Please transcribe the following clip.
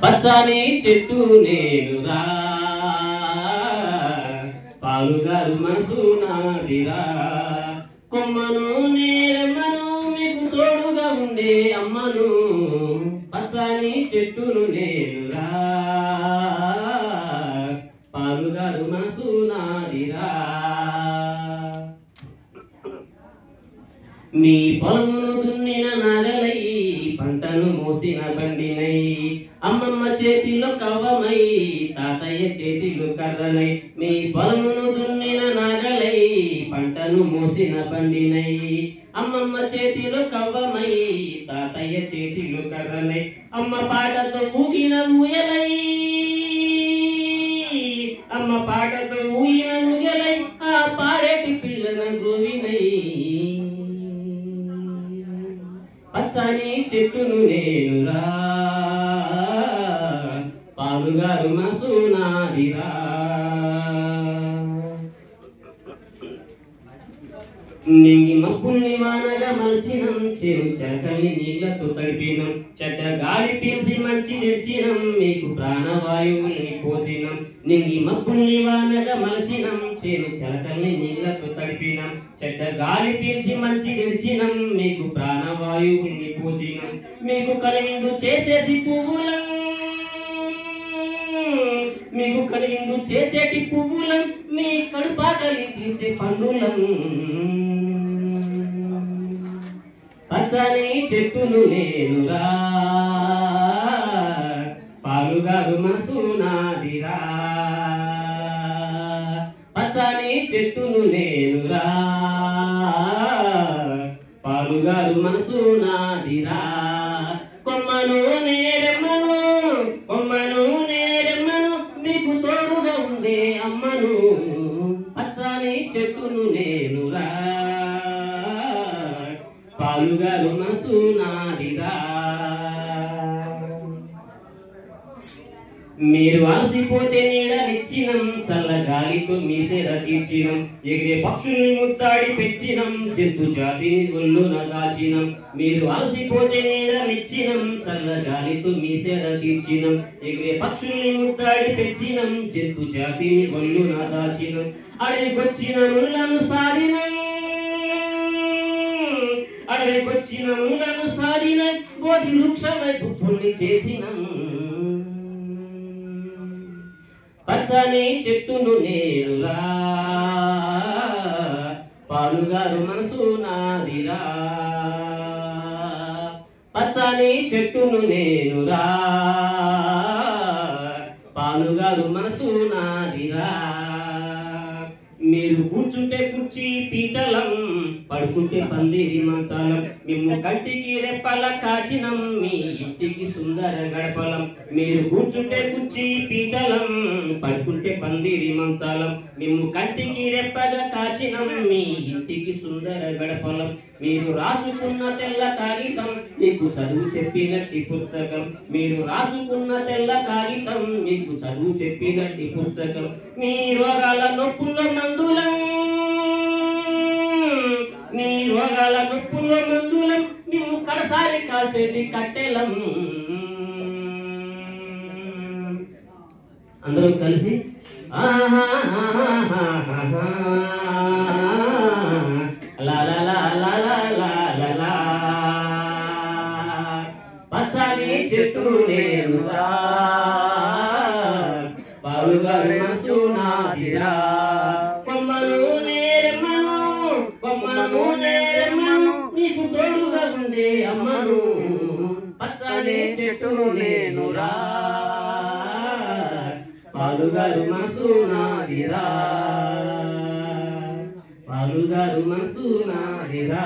పచ్చని చెట్టు నేనురా పాలుగారు మనసు నాదిరా కొమ్మను నేరమ్మను మీకు తోడుగా ఉండే అమ్మను పచ్చని చెట్టును నేనురా పాలుగారు మనసు నాదిరా నీ పొలమును దున్నిన నాగలై పంటను మోసిన బండినై అమ్మమ్మ చేతిలో కవ్వమై తాతయ్య చేతిలో కర్రనై నీ పొలమును దున్నిన నాగలై పంటను మోసిన బండినై అమ్మమ్మ చేతిలో కవ్వమై తాతయ్య చేతిలో కర్రనై అమ్మ పాటతో ఊగిన ఊయలై అమ్మ పాటతో ఊగిన ఊయలై ఆ పారేటి పిల్లన గోవినై పచ్చని చెట్టును నేనురా పాలుగారు మనసు నాదిరా నింగి మబ్బుల్ని వానగా మలచినం చెరు చెరకల్ని నీళ్లతో తడిపినం చెడ్డ గాలి పీల్చి మంచి నిలిచినం మీకు ప్రాణవాయువుల్ని పోసినం నింగి మబ్బుల్ని వానగా మలచినం చెరు చెరకల్ని నీళ్లతో తడిపినం చెడ్డ గాలి పీల్చి మంచి నిలిచినం మీకు ప్రాణవాయువుల్ని పోసినం మీకు కలిగిందు చేసేసి పువ్వులం మీకు కలిగిందు చేసేటి పువ్వులం మీ కడుపాకలి తీర్చే పండులం పచ్చని చెట్టును నేనురా పాలుగారు మనసు నాదిరా పచ్చని చెట్టును నేనురా పాలుగారు మనసు నాదిరా కొమ్మను నేరమ్మను కొమ్మను నేరమ్మను మీకు తోడుగా ఉండే అమ్మను పచ్చని చెట్టును నేనురా పాలుగారు మనసు నాదిరా మీరు అలసిపోతే నీడనిచ్చినం చల్లగాలితో మీ సేద తీర్చినం ఎగిరే పక్షుల్ని ముత్తాడి పెంచినం జంతు జాతిని ఒళ్ళున దాచినం మీరు అలసిపోతే నీడనిచ్చినం చల్లగాలితో మీ సేద తీర్చినం ఎగిరే పక్షుల్ని ముత్తాడి పెంచినం జంతు జాతిని ఒళ్ళున దాచినం అడవికొచ్చిన ముళ్ళను సారినం అడవికొచ్చిన ముళ్ళను సారిన బోధి వృక్షమై బుద్ధుల్ని చేసినం పచ్చని చెట్టును నేనురా పాలుగారు మనసు నాదిరా పచ్చని చెట్టును నేనురా పాలుగారు మనసు నాదిరా మీరు కూర్చుంటే కుర్చీ పీతలం పడుకుంటే పందిరి మంచాలం మిమ్ము కంటికి రెప్పల కాచినం మీ ఇంటికి సుందర గడపలం మీరు కూర్చుంటే కుర్చీ పీతలం పడుకుంటే పందిరి మంచాలం మిమ్ము కంటికి రెప్పగా కాచినం మీ ఇంటికి సుందర గడపలం మీరు రాసుకున్న తెల్ల కాగితం మీకు చదువు చెప్పినట్టి పుస్తకం మీరు రాసుకున్న తెల్ల కాగితం మీకు చదువు చెప్పినట్టి పుస్తకం మీ రోగాల నొప్పుల్లో మందులం నీ రోగాల నొప్పుల్లో మందులం మేము కడసారి కాల్చేటి కట్టెలం అందరూ కలిసి ఆహా పచ్చని చెట్టు నేనురా పాలుగారు మనసు నాదిరా కొమ్మను నేరమ్మను కొమ్మను నేరమ్మను నీకు తోడుగా ఉండే అమ్మను పచ్చని చెట్టును నేనురా పాలుగారు మనసు నాదిరా పాలుగారు మనసు నాదిరా